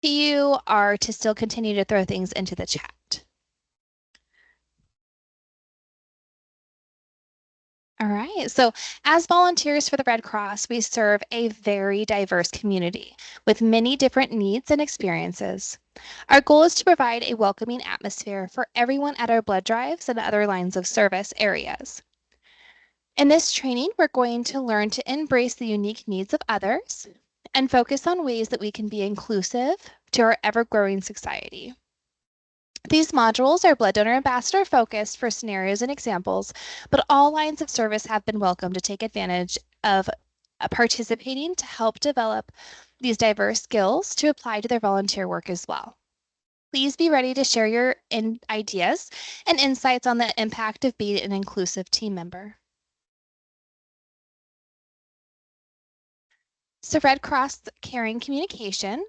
You are to still continue to throw things into the chat. All right, so as volunteers for the Red Cross, we serve a very diverse community with many different needs and experiences. Our goal is to provide a welcoming atmosphere for everyone at our blood drives and other lines of service areas. In this training, we're going to learn to embrace the unique needs of others and focus on ways that we can be inclusive to our ever-growing society. These modules are blood donor ambassador focused for scenarios and examples, but all lines of service have been welcome to take advantage of participating to help develop these diverse skills to apply to their volunteer work as well. Please be ready to share your ideas and insights on the impact of being an inclusive team member. So Red Cross Caring Communication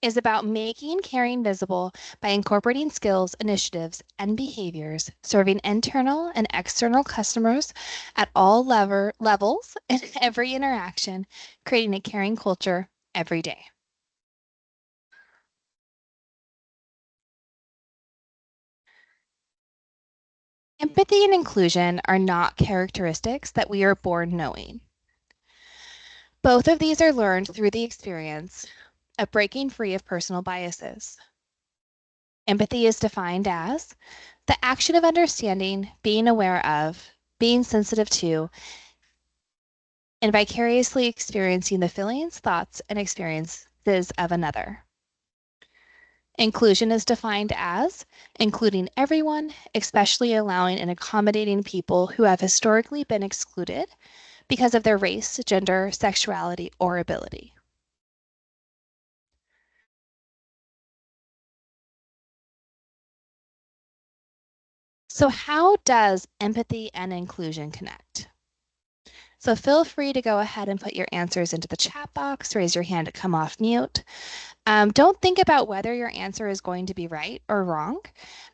is about making caring visible by incorporating skills, initiatives, and behaviors, serving internal and external customers at all levels in every interaction, creating a caring culture every day. Empathy and inclusion are not characteristics that we are born knowing. Both of these are learned through the experience of breaking free of personal biases. Empathy is defined as the action of understanding, being aware of, being sensitive to, and vicariously experiencing the feelings, thoughts, and experiences of another. Inclusion is defined as including everyone, especially allowing and accommodating people who have historically been excluded because of their race, gender, sexuality, or ability. So how does empathy and inclusion connect? So feel free to go ahead and put your answers into the chat box, raise your hand to come off mute. Don't think about whether your answer is going to be right or wrong,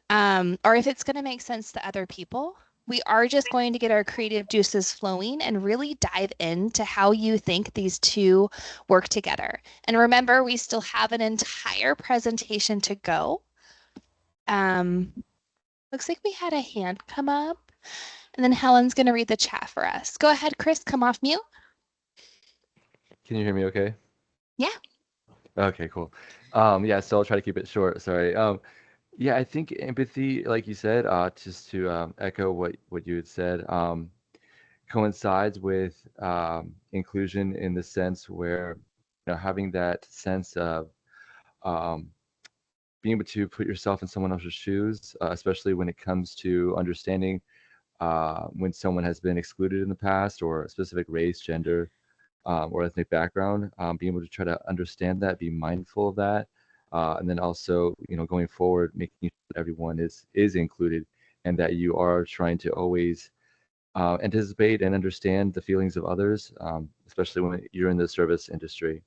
or if it's going to make sense to other people. We are just going to get our creative juices flowing and really dive into how you think these two work together. And remember, we still have an entire presentation to go. Looks like we had a hand come up, and then Helen's going to read the chat for us. Go ahead, Chris, come off mute. Can you hear me okay? Yeah. Okay, cool. Yeah, so I'll try to keep it short. Sorry. Yeah, I think empathy, like you said, just to echo what you had said, coincides with inclusion in the sense where, having that sense of um, being able to put yourself in someone else's shoes, especially when it comes to understanding when someone has been excluded in the past, or a specific race, gender, or ethnic background, being able to try to understand that, be mindful of that, and then also, going forward, making sure that everyone is included, and that you are trying to always anticipate and understand the feelings of others, especially when you're in the service industry.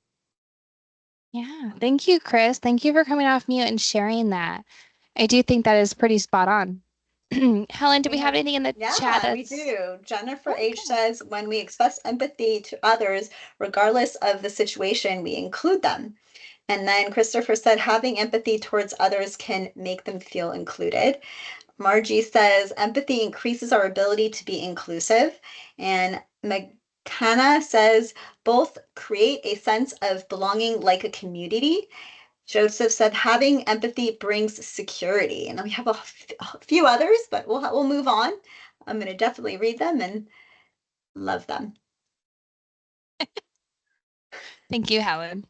Yeah. Thank you, Chris. Thank you for coming off mute and sharing that. I do think that is pretty spot on. Helen, do we have anything in the chat Yeah, we that's do. Jennifer oh, H good. says, when we express empathy to others, regardless of the situation, we include them. And then Christopher said, having empathy towards others can make them feel included. Margie says, empathy increases our ability to be inclusive. And McKenna says, both create a sense of belonging like a community. Joseph said, having empathy brings security. And we have a few others, but we'll move on. I'm going to definitely read them and love them. Thank you, Helen.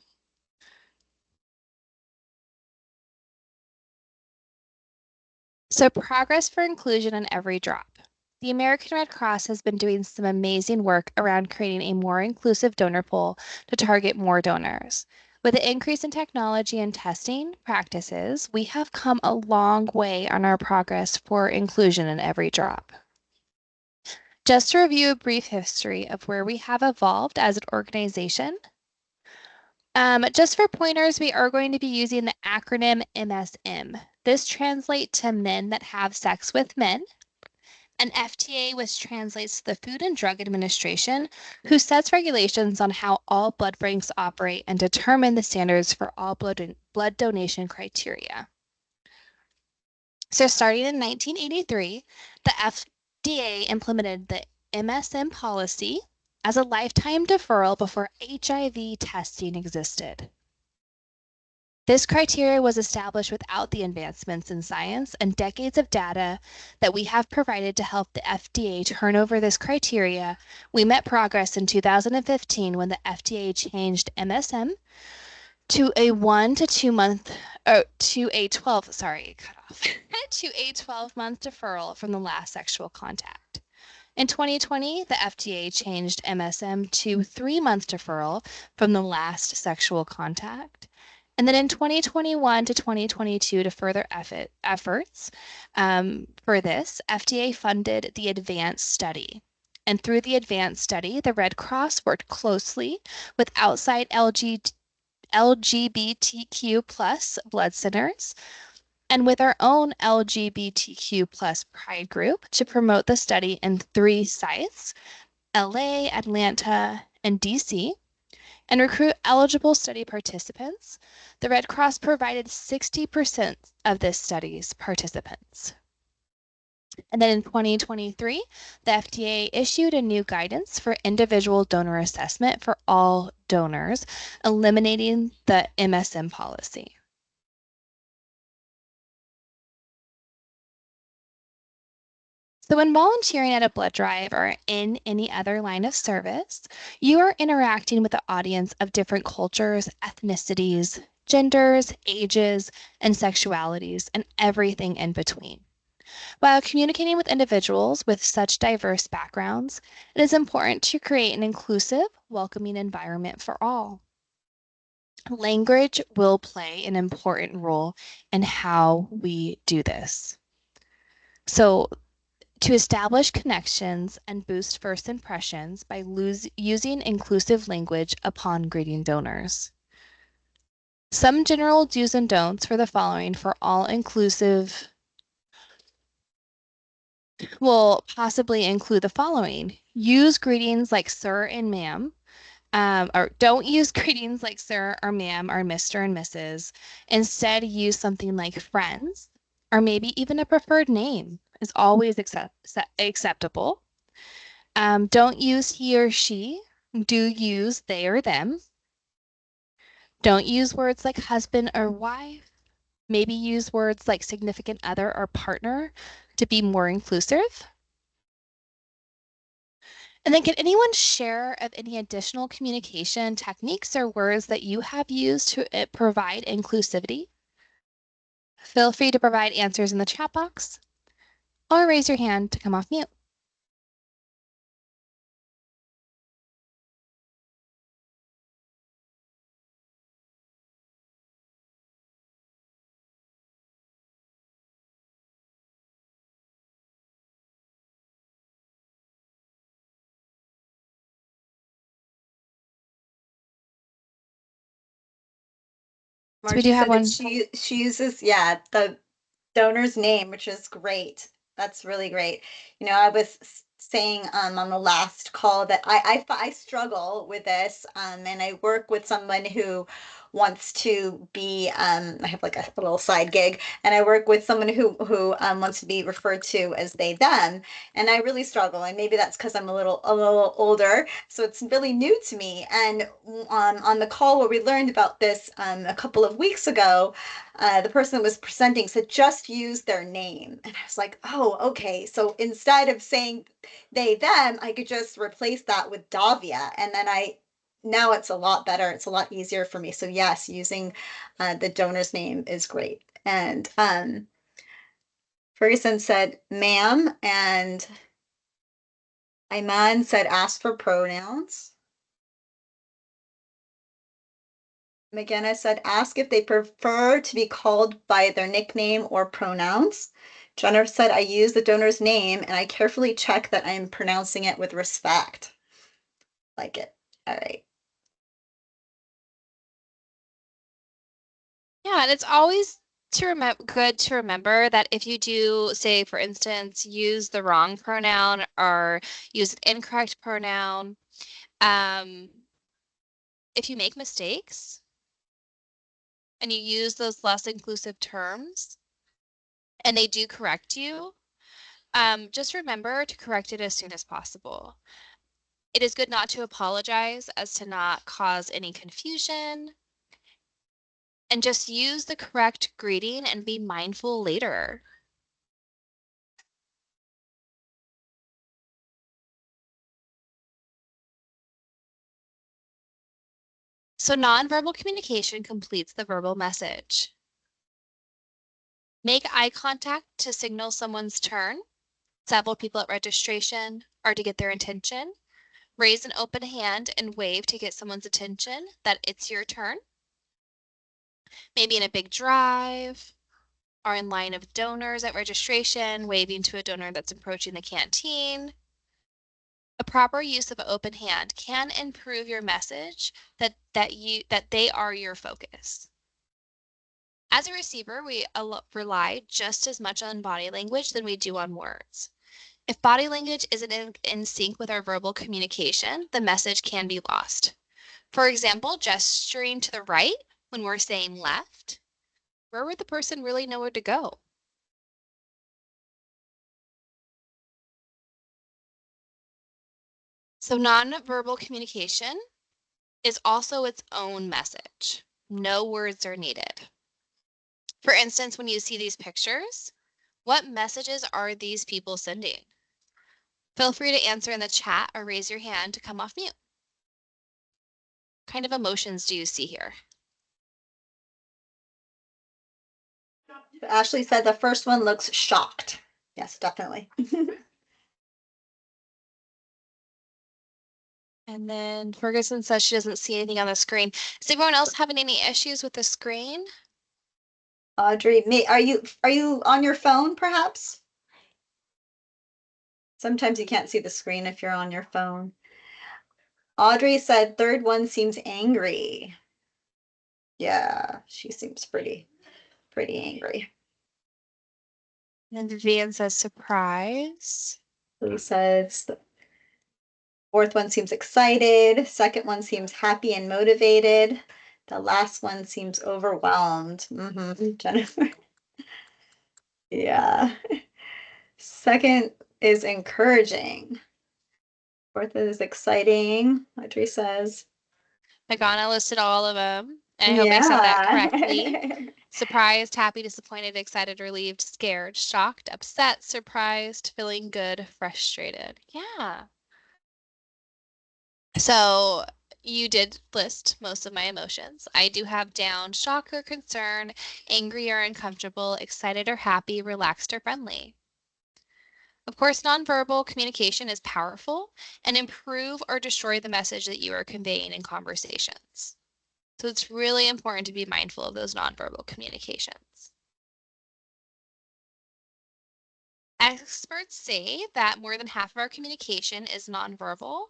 So progress for inclusion in every drop. The American Red Cross has been doing some amazing work around creating a more inclusive donor pool to target more donors. With the increase in technology and testing practices, we have come a long way on our progress for inclusion in every drop. Just to review a brief history of where we have evolved as an organization, just for pointers, we are going to be using the acronym MSM. This translates to men that have sex with men. An FDA, which translates to the Food and Drug Administration, who sets regulations on how all blood banks operate and determine the standards for all blood donation criteria. So starting in 1983, the FDA implemented the MSM policy as a lifetime deferral before HIV testing existed. This criteria was established without the advancements in science and decades of data that we have provided to help the FDA turn over this criteria. We met progress in 2015 when the FDA changed MSM to a 1 to 2 month, to a 12, sorry, cut off, to a 12-month deferral from the last sexual contact. In 2020, the FDA changed MSM to 3-month deferral from the last sexual contact. And then in 2021 to 2022, to further efforts for this, FDA funded the ADVANCE study. And through the ADVANCE study, the Red Cross worked closely with outside LGBTQ plus blood centers and with our own LGBTQ plus pride group to promote the study in 3 sites, LA, Atlanta, and DC, and recruit eligible study participants. The Red Cross provided 60% of this study's participants. And then in 2023, the FDA issued a new guidance for individual donor assessment for all donors, eliminating the MSM policy. So when volunteering at a blood drive or in any other line of service, you are interacting with an audience of different cultures, ethnicities, genders, ages, and sexualities, and everything in between. While communicating with individuals with such diverse backgrounds, it is important to create an inclusive, welcoming environment for all. Language will play an important role in how we do this. So to establish connections and boost first impressions by using inclusive language upon greeting donors. Some general do's and don'ts for the following for all inclusive will possibly include the following. Use greetings like sir and ma'am, or don't use greetings like sir or ma'am or Mr. and Mrs. Instead, use something like friends, or maybe even a preferred name is always acceptable. Don't use he or she. Do use they or them. Don't use words like husband or wife. Maybe use words like significant other or partner to be more inclusive. And then can anyone share of any additional communication techniques or words that you have used to provide inclusivity? Feel free to provide answers in the chat box or raise your hand to come off mute. So we Margie do have said that one. she uses, yeah, the donor's name, which is great. That's really great. I was saying on the last call that I struggle with this, and I work with someone who wants to be. I have like a little side gig, and I work with someone who wants to be referred to as they them, and I really struggle. And maybe that's because I'm a little older, so it's really new to me. And on the call where we learned about this a couple of weeks ago, the person that was presenting said just use their name. And I was like, oh, okay. So instead of saying they, them, I could just replace that with Davia. And then now it's a lot better. It's a lot easier for me. So yes, using the donor's name is great. And Ferguson said, ma'am. And Iman said, ask for pronouns. McGinnis said, ask if they prefer to be called by their nickname or pronouns. Jennifer said, I use the donor's name and I carefully check that I'm pronouncing it with respect. Like it. All right. Yeah, and it's always Good to remember that if you do, say, for instance, use the wrong pronoun or use an incorrect pronoun, um, if you make mistakes and you use those less inclusive terms and they do correct you, just remember to correct it as soon as possible. It is good not to apologize as to not cause any confusion and just use the correct greeting and be mindful later. So nonverbal communication completes the verbal message. Make eye contact to signal someone's turn. Several people at registration are to get their attention. Raise an open hand and wave to get someone's attention that it's your turn. Maybe in a big drive or in line of donors at registration, waving to a donor that's approaching the canteen. A proper use of an open hand can improve your message that they are your focus. As a receiver, we rely just as much on body language than we do on words. If body language isn't in sync with our verbal communication, the message can be lost. For example, gesturing to the right when we're saying left, where would the person really know where to go? So nonverbal communication is also its own message. No words are needed. For instance, when you see these pictures, what messages are these people sending? Feel free to answer in the chat or raise your hand to come off mute. What kind of emotions do you see here? Ashley said the first one looks shocked. Yes, definitely. And then Ferguson says she doesn't see anything on the screen. Is everyone else having any issues with the screen? Audrey, are you on your phone perhaps? Sometimes you can't see the screen if you're on your phone. Audrey said third one seems angry. Yeah, she seems pretty angry. And Vivian says surprise. Lee says the fourth one seems excited. Second one seems happy and motivated. The last one seems overwhelmed. Jennifer. Yeah. Second is encouraging. Fourth is exciting, Audrey says. Magana listed all of them. And I hope I said that correctly. Yeah. Surprised, happy, disappointed, excited, relieved, scared, shocked, upset, surprised, feeling good, frustrated. Yeah. So you did list most of my emotions. I do have down shock or concern, angry or uncomfortable, excited or happy, relaxed or friendly. Of course, nonverbal communication is powerful and improve or destroy the message that you are conveying in conversations. So it's really important to be mindful of those nonverbal communications. Experts say that more than half of our communication is nonverbal.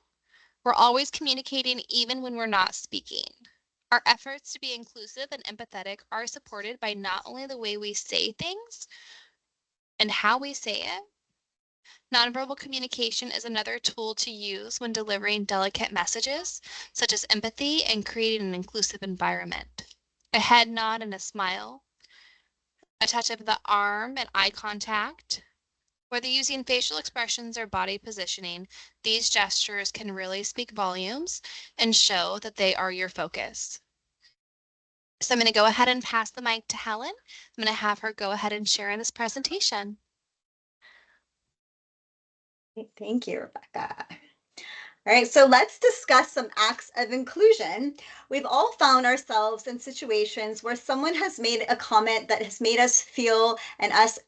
We're always communicating even when we're not speaking. Our efforts to be inclusive and empathetic are supported by not only the way we say things and how we say it. Nonverbal communication is another tool to use when delivering delicate messages, such as empathy and creating an inclusive environment. A head nod and a smile, a touch of the arm and eye contact. Whether using facial expressions or body positioning, these gestures can really speak volumes and show that they are your focus. So I'm going to go ahead and pass the mic to Helen. I'm going to have her go ahead and share in this presentation. Thank you, Rebecca. All right, so let's discuss some acts of inclusion. We've all found ourselves in situations where someone has made a comment that has made us feel and us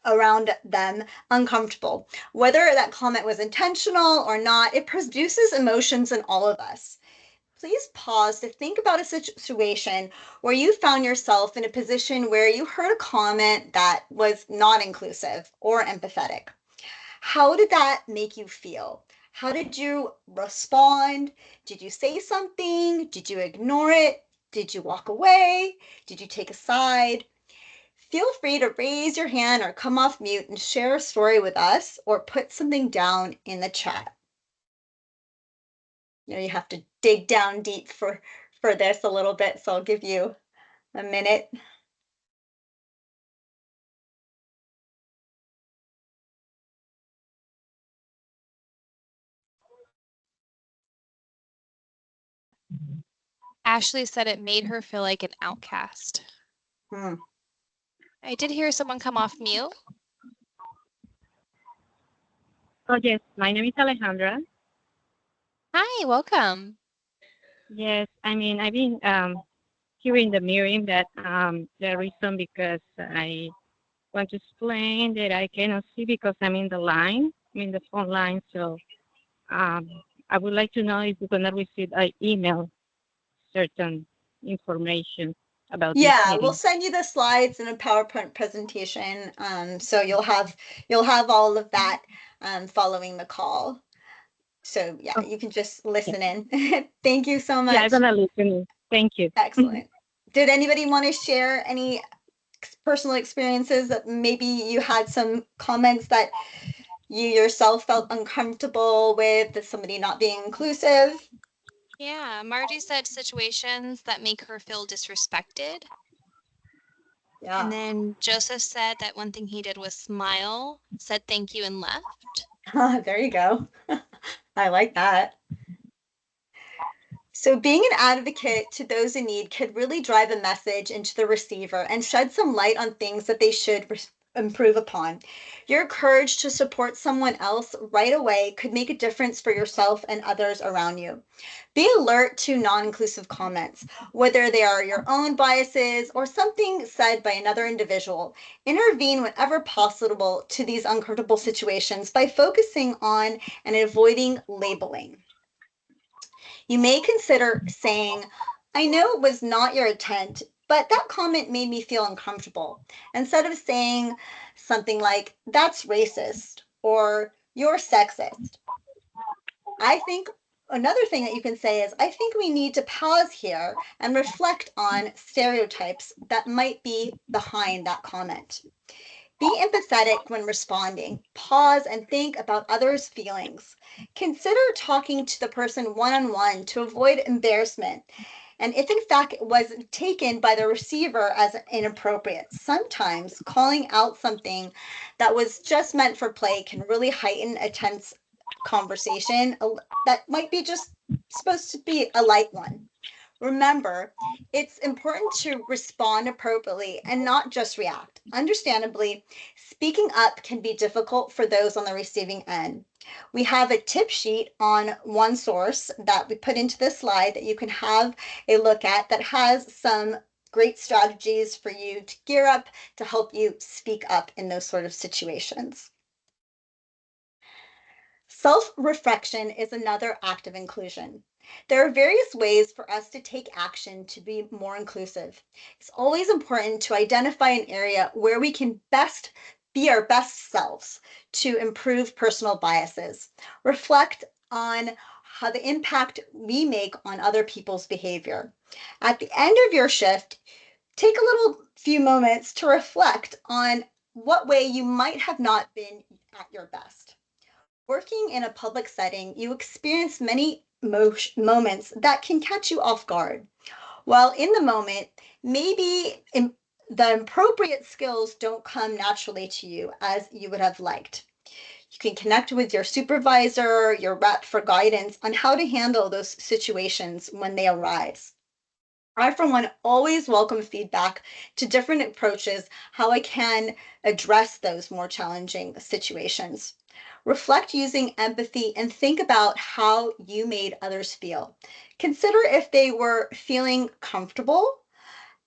around them uncomfortable. Whether that comment was intentional or not, it produces emotions in all of us. Please pause to think about a situation where you found yourself in a position where you heard a comment that was not inclusive or empathetic. How did that make you feel? How did you respond? Did you say something? Did you ignore it? Did you walk away? Did you take a side? Feel free to raise your hand or come off mute and share a story with us or put something down in the chat. You have to dig down deep for this a little bit, so I'll give you a minute. Ashley said it made her feel like an outcast. I did hear someone come off mute. Oh, yes. My name is Alejandra. Hi, welcome. Yes, I mean, I've been hearing the mirroring that the reason because I want to explain that I cannot see because I'm in the line, I'm in the phone line. So I would like to know if you're going to receive an email, certain information about this Yeah, we'll meeting. send you the slides and a PowerPoint presentation. So you'll have all of that following the call. So yeah, Oh, you can just yeah. listen in. Thank you so Yeah, I'm much. going to listen. Thank you. Excellent. Did anybody want to share any personal experiences that maybe you had some comments that you yourself felt uncomfortable with somebody not being inclusive? Yeah, Margie said situations that make her feel disrespected. Yeah. And then Joseph said that one thing he did was smile, said thank you, and left. There you go. I like that. So being an advocate to those in need could really drive a message into the receiver and shed some light on things that they should improve upon. Your courage to support someone else right away could make a difference for yourself and others around you. Be alert to non-inclusive comments, whether they are your own biases or something said by another individual. Intervene whenever possible to these uncomfortable situations by focusing on and avoiding labeling. You may consider saying, I know it was not your intent, but that comment made me feel uncomfortable, instead of saying something like, that's racist or you're sexist. I think another thing that you can say is, I think we need to pause here and reflect on stereotypes that might be behind that comment. Be empathetic when responding. Pause and think about others' feelings. Consider talking to the person one on one to avoid embarrassment. And if in fact it was taken by the receiver as inappropriate, sometimes calling out something that was just meant for play can really heighten a tense conversation that might be just supposed to be a light one. Remember, it's important to respond appropriately and not just react. Understandably, speaking up can be difficult for those on the receiving end. We have a tip sheet on one source that we put into the slide that you can have a look at that has some great strategies for you to gear up to help you speak up in those sort of situations. Self-reflection is another act of inclusion. There are various ways for us to take action to be more inclusive. It's always important to identify an area where we can best be our best selves to improve personal biases. Reflect on how the impact we make on other people's behavior. At the end of your shift, take a little few moments to reflect on what way you might have not been at your best. Working in a public setting, you experience many moments that can catch you off guard. While in the moment, maybe the appropriate skills don't come naturally to you as you would have liked. You can connect with your supervisor, your rep for guidance on how to handle those situations when they arise. I, for one, always welcome feedback to different approaches, how I can address those more challenging situations. Reflect using empathy and think about how you made others feel. Consider if they were feeling comfortable.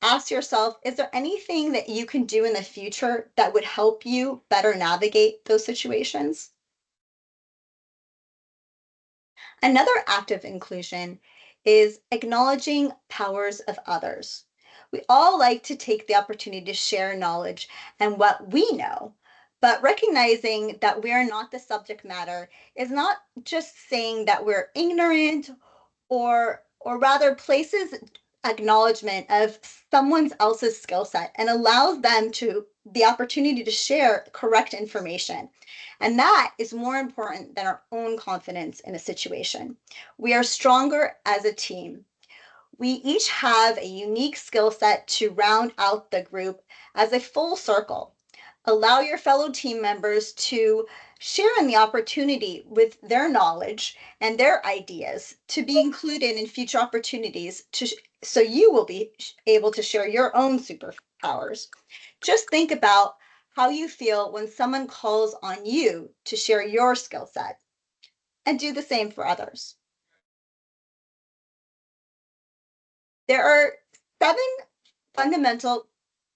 Ask yourself, is there anything that you can do in the future that would help you better navigate those situations? Another act of inclusion is acknowledging powers of others. We all like to take the opportunity to share knowledge and what we know, but recognizing that we are not the subject matter is not just saying that we're ignorant or rather places acknowledgement of someone else's skill set and allows them to the opportunity to share correct information. And that is more important than our own confidence in a situation. We are stronger as a team. We each have a unique skill set to round out the group as a full circle. Allow your fellow team members to share in the opportunity with their knowledge and their ideas to be included in future opportunities so you will be able to share your own superpowers. Just think about how you feel when someone calls on you to share your skill set and do the same for others. There are 7 fundamental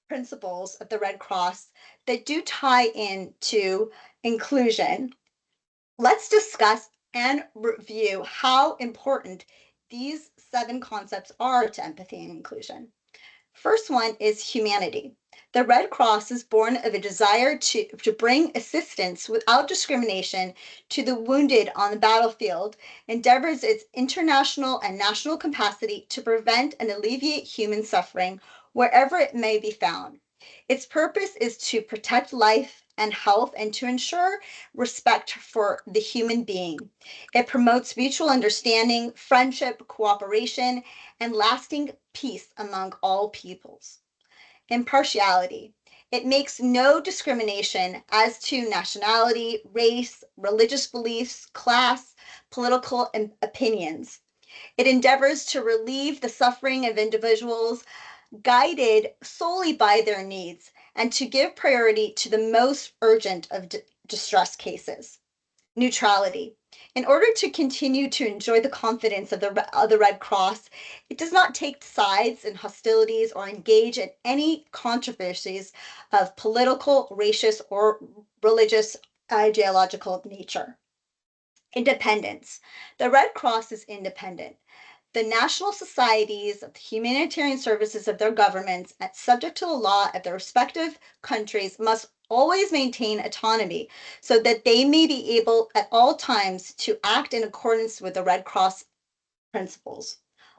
principles of the Red Cross that do tie into inclusion. Let's discuss and review how important these 7 concepts are to empathy and inclusion. First one is humanity. The Red Cross is born of a desire to bring assistance without discrimination to the wounded on the battlefield, endeavors its international and national capacity to prevent and alleviate human suffering wherever it may be found. Its purpose is to protect life and health and to ensure respect for the human being. It promotes mutual understanding, friendship, cooperation, and lasting peace among all peoples. Impartiality. It makes no discrimination as to nationality, race, religious beliefs, class, political opinions. It endeavors to relieve the suffering of individuals guided solely by their needs and to give priority to the most urgent of distress cases. Neutrality. In order to continue to enjoy the confidence of the Red Cross, it does not take sides in hostilities or engage in any controversies of political, racial, or religious ideological nature. Independence. The Red Cross is independent. The national societies of the humanitarian services of their governments, subject to the law of their respective countries, must always maintain autonomy so that they may be able at all times to act in accordance with the Red Cross principles.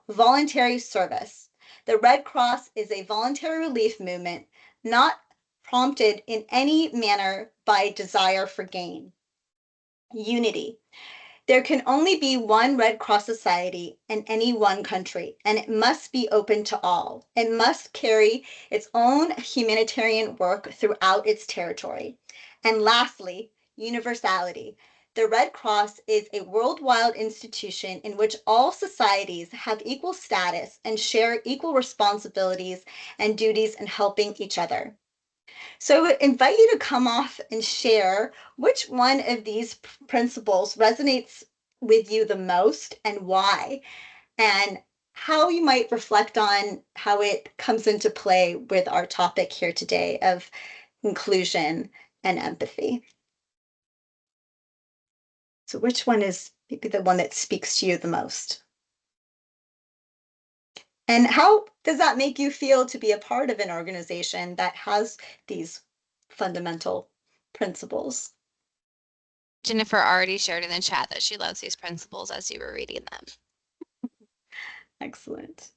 Voluntary service. The Red Cross is a voluntary relief movement not prompted in any manner by desire for gain. Unity. There can only be one Red Cross Society in any one country, and it must be open to all. It must carry its own humanitarian work throughout its territory. And lastly, universality. The Red Cross is a worldwide institution in which all societies have equal status and share equal responsibilities and duties in helping each other. So I invite you to come off and share which one of these principles resonates with you the most and why, and how you might reflect on how it comes into play with our topic here today of inclusion and empathy. So which one is maybe the one that speaks to you the most? And how does that make you feel to be a part of an organization that has these fundamental principles? Jennifer already shared in the chat that she loves these principles as you were reading them. Excellent.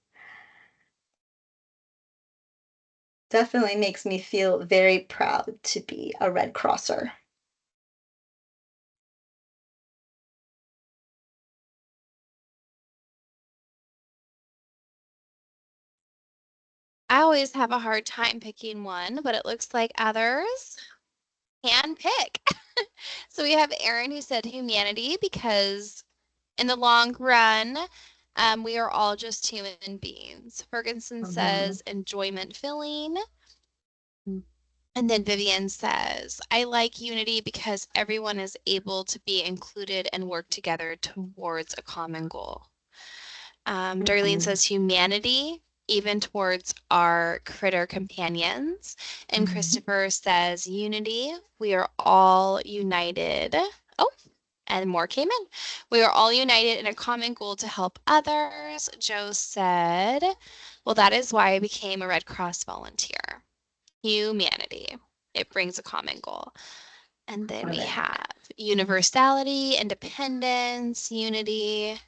Definitely makes me feel very proud to be a Red Crosser. I always have a hard time picking one, but it looks like others can pick. So we have Erin who said humanity because in the long run, we are all just human beings. Ferguson says enjoyment feeling. And then Vivian says, I like unity because everyone is able to be included and work together towards a common goal. Darlene says humanity, even towards our critter companions. And Christopher says unity, we are all united. Oh, and more came in. We are all united in a common goal to help others. Joe said, well, that is why I became a Red Cross volunteer. Humanity. It brings a common goal. And then we have universality, independence, unity.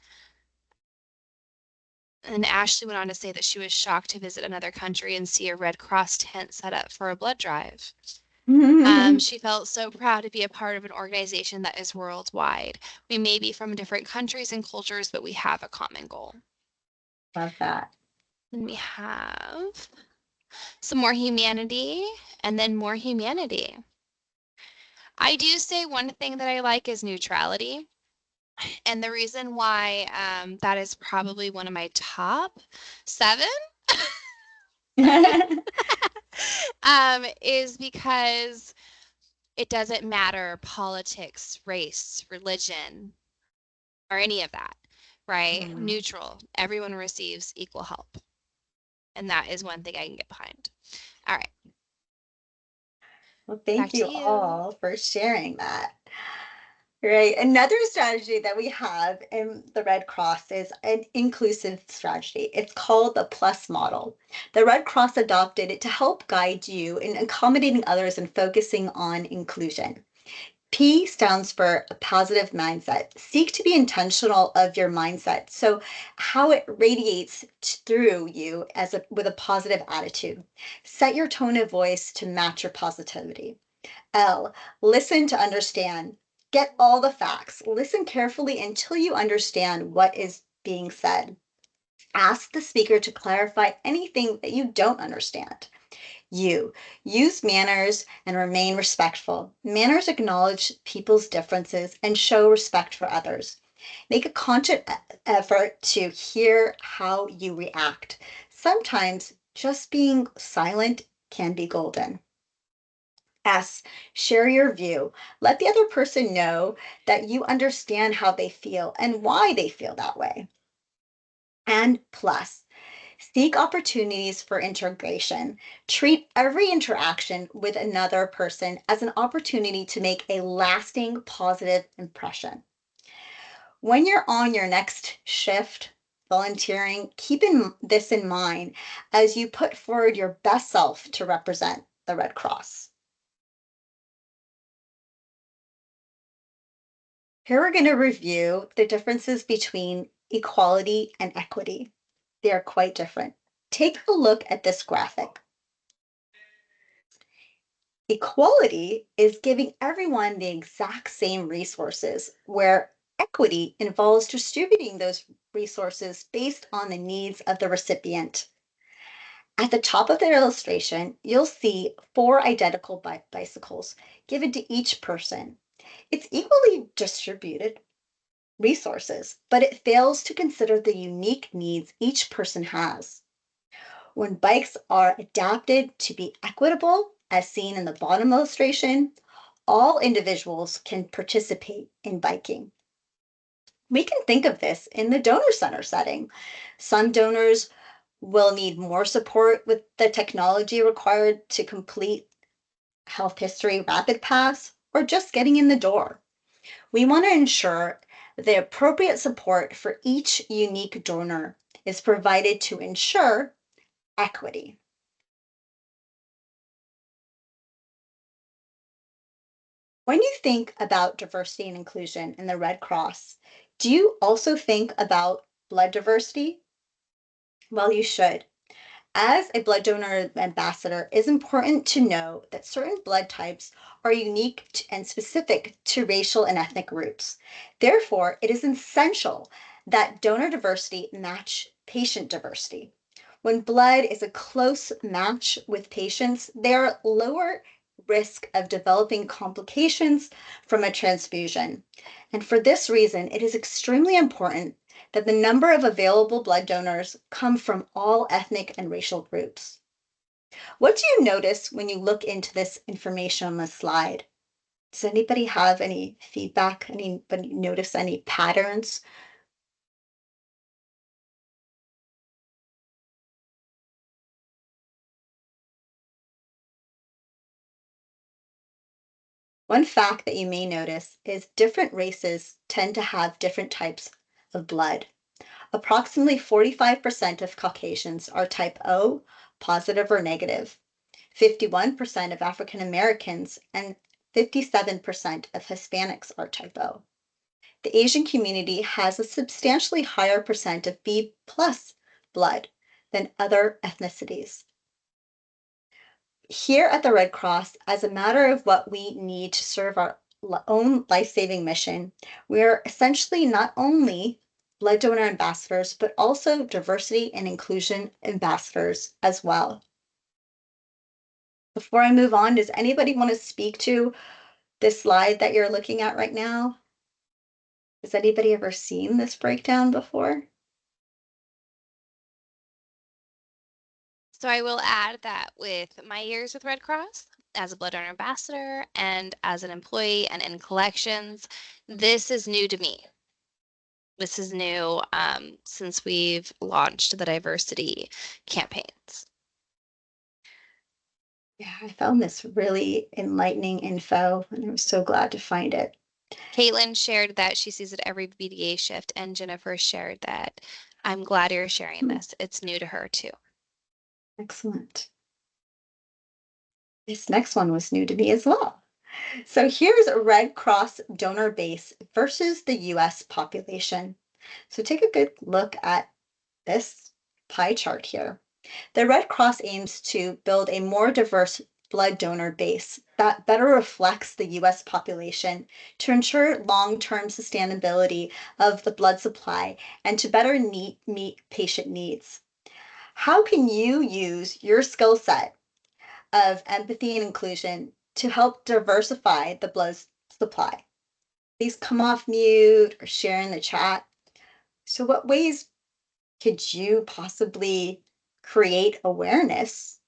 And Ashley went on to say that she was shocked to visit another country and see a Red Cross tent set up for a blood drive. She felt so proud to be a part of an organization that is worldwide. We may be from different countries and cultures, but we have a common goal. Love that. Then we have some more humanity and then more humanity. I do say one thing that I like is neutrality. And the reason why that is probably one of my top 7 is because it doesn't matter politics, race, religion, or any of that, right? Neutral. Everyone receives equal help. And that is one thing I can get behind. All right. Well, Back thank to you you. all for sharing that. Right. Another strategy that we have in the Red Cross is an inclusive strategy. It's called the PLUS model. The Red Cross adopted it to help guide you in accommodating others and focusing on inclusion. P stands for a positive mindset. Seek to be intentional of your mindset. So how it radiates through you with a positive attitude. Set your tone of voice to match your positivity. L, listen to understand. Get all the facts. Listen carefully until you understand what is being said. Ask the speaker to clarify anything that you don't understand. U, use manners and remain respectful. Manners acknowledge people's differences and show respect for others. Make a conscious effort to hear how you react. Sometimes just being silent can be golden. S, share your view. Let the other person know that you understand how they feel and why they feel that way. And plus, seek opportunities for integration. Treat every interaction with another person as an opportunity to make a lasting positive impression. When you're on your next shift volunteering, keep this in mind as you put forward your best self to represent the Red Cross. Here we're going to review the differences between equality and equity. They are quite different. Take a look at this graphic. Equality is giving everyone the exact same resources, where equity involves distributing those resources based on the needs of the recipient. At the top of the illustration, you'll see 4 identical bicycles given to each person. It's equally distributed resources, but it fails to consider the unique needs each person has. When bikes are adapted to be equitable, as seen in the bottom illustration, all individuals can participate in biking. We can think of this in the donor center setting. Some donors will need more support with the technology required to complete health history rapid pass or just getting in the door. We want to ensure the appropriate support for each unique donor is provided to ensure equity. When you think about diversity and inclusion in the Red Cross, do you also think about blood diversity? Well, you should. As a blood donor ambassador, it's important to know that certain blood types are unique and specific to racial and ethnic groups. Therefore, it is essential that donor diversity match patient diversity. When blood is a close match with patients, they are lower risk of developing complications from a transfusion. And for this reason, it is extremely important that the number of available blood donors come from all ethnic and racial groups. What do you notice when you look into this information on the slide? Does anybody have any feedback? Anybody notice any patterns? One fact that you may notice is different races tend to have different types of blood. Approximately 45% of Caucasians are type O, positive or negative. 51% of African Americans and 57% of Hispanics are type O. The Asian community has a substantially higher percent of B plus blood than other ethnicities. Here at the Red Cross, as a matter of what we need to serve our own life-saving mission, we are essentially not only blood donor ambassadors, but also diversity and inclusion ambassadors as well. Before I move on, does anybody want to speak to this slide that you're looking at right now? Has anybody ever seen this breakdown before? So I will add that with my years with Red Cross as a blood donor ambassador and as an employee and in collections, this is new to me. This is new since we've launched the diversity campaigns. Yeah, I found this really enlightening info, and I was so glad to find it. Caitlin shared that she sees it every BDA shift, and Jennifer shared that I'm glad you're sharing this. It's new to her too. Excellent. This next one was new to me as well. So here's a Red Cross donor base versus the US population. So take a good look at this pie chart here. The Red Cross aims to build a more diverse blood donor base that better reflects the US population to ensure long-term sustainability of the blood supply and to better meet patient needs. How can you use your skill set of empathy and inclusion to help diversify the blood supply? Please come off mute or share in the chat. So what ways could you possibly create awareness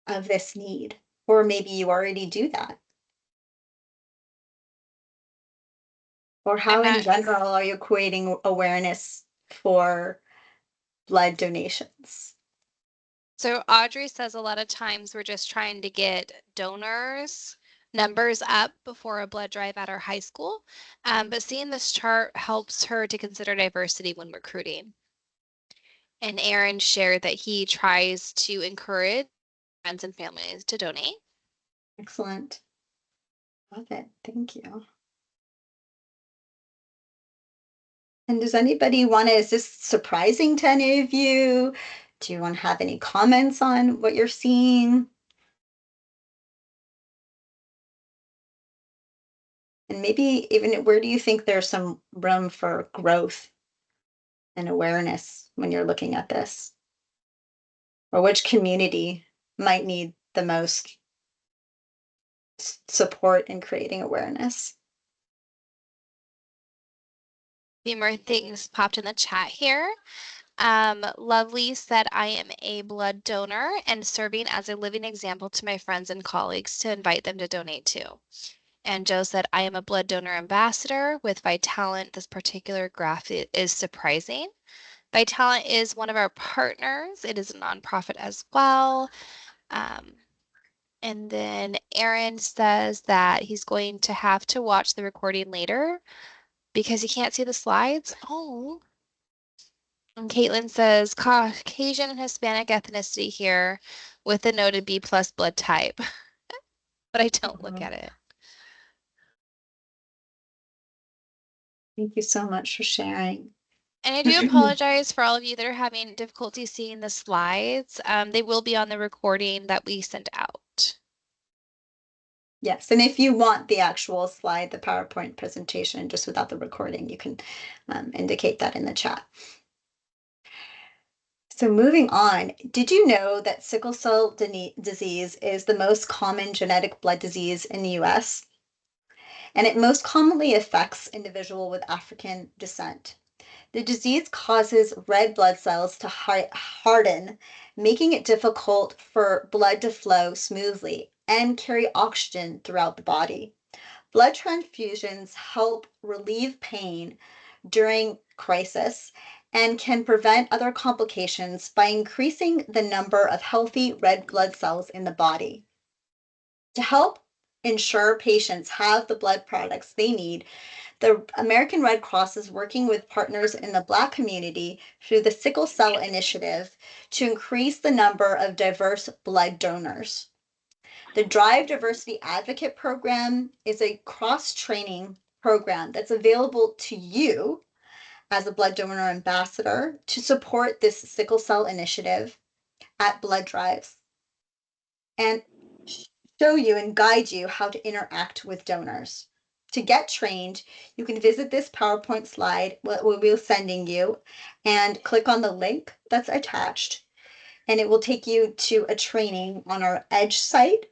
of this need? Or maybe you already do that. Or how in general are you creating awareness for blood donations? So Audrey says a lot of times we're just trying to get donors numbers up before a blood drive at our high school. But seeing this chart helps her to consider diversity when recruiting. And Aaron shared that he tries to encourage friends and families to donate. Excellent. Love it. Thank you. And does anybody want to, is this surprising to any of you? Do you want to have any comments on what you're seeing? And maybe even where do you think there's some room for growth and awareness when you're looking at this? Or which community might need the most support in creating awareness? A few more things popped in the chat here. Lovely said, I am a blood donor and serving as a living example to my friends and colleagues to invite them to donate too. And Joe said, I am a blood donor ambassador with Vitalent. This particular graph is surprising. Vitalent is one of our partners. It is a nonprofit as well. And then Aaron says that he's going to have to watch the recording later because he can't see the slides. Oh. And Caitlin says Caucasian and Hispanic ethnicity here with a noted B plus blood type. But I don't look at it. Thank you so much for sharing. And I do apologize for all of you that are having difficulty seeing the slides. They will be on the recording that we sent out. Yes, and if you want the actual slide, the PowerPoint presentation, just without the recording, you can indicate that in the chat. So moving on, did you know that sickle cell disease is the most common genetic blood disease in the US? And it most commonly affects individuals with African descent. The disease causes red blood cells to harden, making it difficult for blood to flow smoothly and carry oxygen throughout the body. Blood transfusions help relieve pain during crisis and can prevent other complications by increasing the number of healthy red blood cells in the body. To help ensure patients have the blood products they need, the American Red Cross is working with partners in the Black community through the Sickle Cell Initiative to increase the number of diverse blood donors. The Drive Diversity Advocate Program is a cross-training program that's available to you as a blood donor ambassador to support this sickle cell initiative at blood drives and show you and guide you how to interact with donors. To get trained, you can visit this PowerPoint slide, what we'll be sending you, and click on the link that's attached, and it will take you to a training on our Edge site.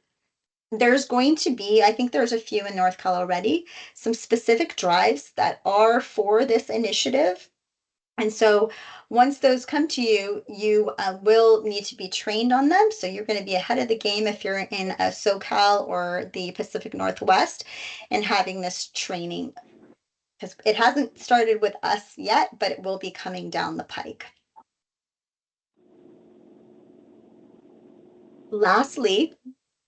There's going to be, I think there's a few in NorCal already, some specific drives that are for this initiative. And so once those come to you, you will need to be trained on them. So you're going to be ahead of the game if you're in SoCal or the Pacific Northwest and having this training, because it hasn't started with us yet, but it will be coming down the pike. Lastly,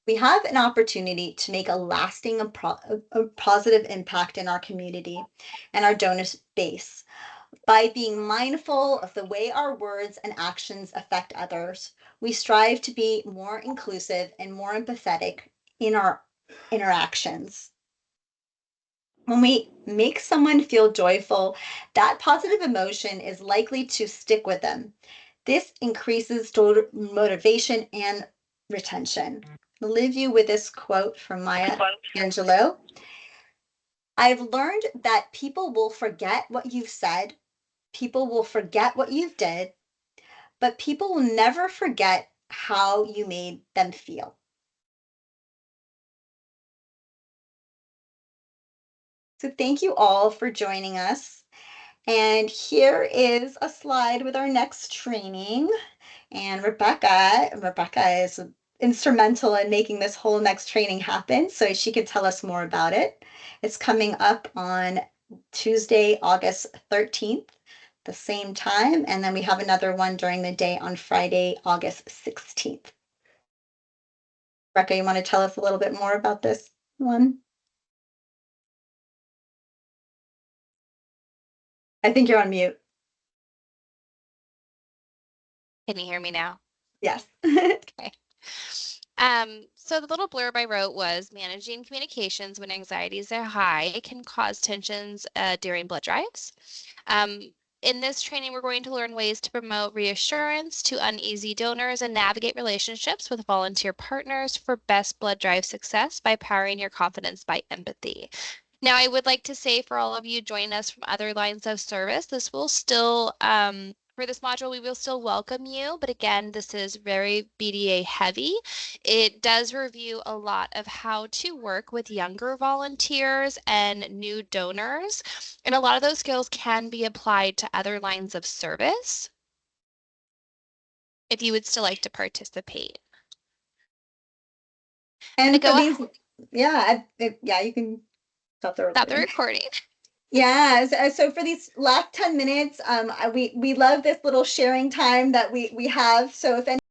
we have an opportunity to make a lasting a positive impact in our community and our donor base by being mindful of the way our words and actions affect others. We strive to be more inclusive and more empathetic in our interactions. When we make someone feel joyful, that positive emotion is likely to stick with them. This increases motivation and retention. I'll leave you with this quote from Maya Angelou. I've learned that people will forget what you've said, people will forget what you've did, but people will never forget how you made them feel. So thank you all for joining us. And here is a slide with our next training. And Rebecca is instrumental in making this whole next training happen, so she could tell us more about it. It's coming up on Tuesday, August 13th, the same time, and then we have another one during the day on Friday, August 16th. Rebecca, you want to tell us a little bit more about this one? I think you're on mute. Can you hear me now? Yes. Okay. So the little blurb I wrote was managing communications when anxieties are high can cause tensions during blood drives. In this training, we're going to learn ways to promote reassurance to uneasy donors and navigate relationships with volunteer partners for best blood drive success by powering your confidence by empathy. Now, I would like to say for all of you joining us from other lines of service, this will still, for this module, we will still welcome you. But again, this is very BDA heavy. It does review a lot of how to work with younger volunteers and new donors. And a lot of those skills can be applied to other lines of service if you would still like to participate. And for these, yeah, you can stop the Stop the recording. recording. Yeah, so for these last 10 minutes, we love this little sharing time that we have. So if any